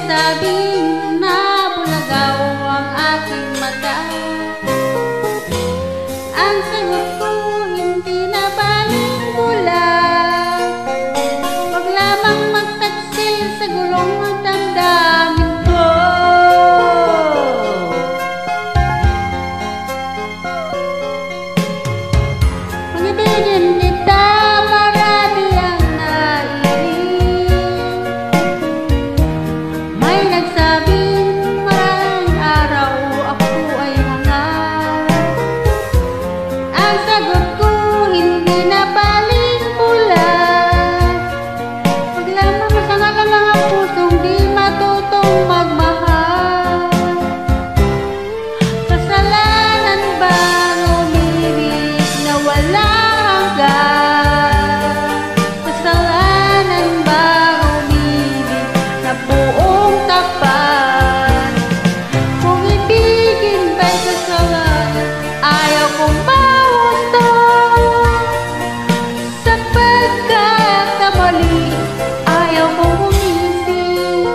nagsabing nabulagaw ang aking mata. Ang sagot ko hindi na baling-bulag, wag lamang magtaksil sa gulong ng damdamin ko. Pag-ibigin kita, marami ang nailing. May nagsabing maraming araw ako ay hangat. Ang sagot ko hindi na baling-bulag, wag lamang masangalan ang pusong di matutong magmahal. Kasalanan bang umibig na walang hanggan? Kasalanan bang umibig na buong tapat? Kung ibigin ba'y kasalanan, ayaw kong mahusto. Sa pagkakamali, ayaw kong umisip.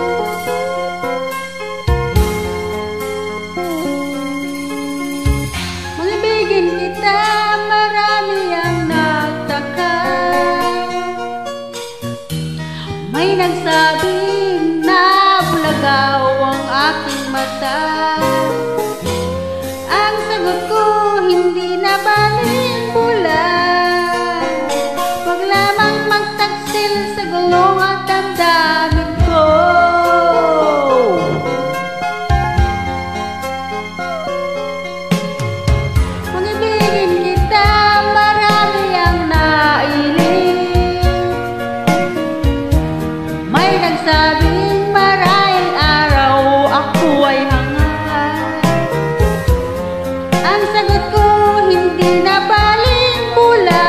Mag-ibigin kita, marami ang nagtaka. May nagsabing nabulagaw ang aking mata. Ang sagot ko hindi na baling-bulag, wag lamang magtaksil sa gulong at damdamin ko. Mag-ibigin kita, marami ang nailing. May nagsabing maraming araw ako ay hangat. Ang sagot ko hindi na baling-bulag,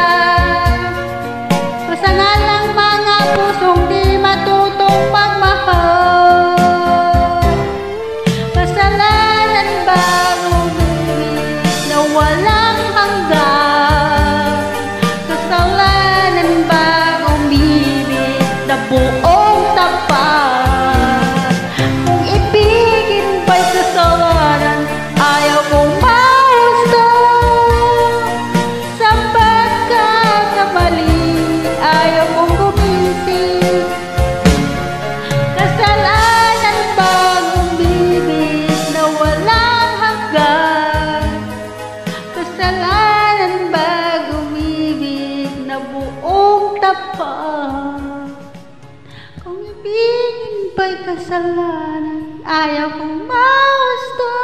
masangalang mga pusong di matutong magmahal. Kasalanan bang umibig na walang hanggan? Kasalanan bang umibig na buong tapat? Kung ibigin ba'y kasalanan, ayaw kong mahusto. Sa pagkakamali, ayaw kong gumising. Kasalanan bang umibig na walang hanggan? Kasalanan bang umibig na buong tapat? Kung ibigin ba'y kasalanan, ayaw kong mahusto.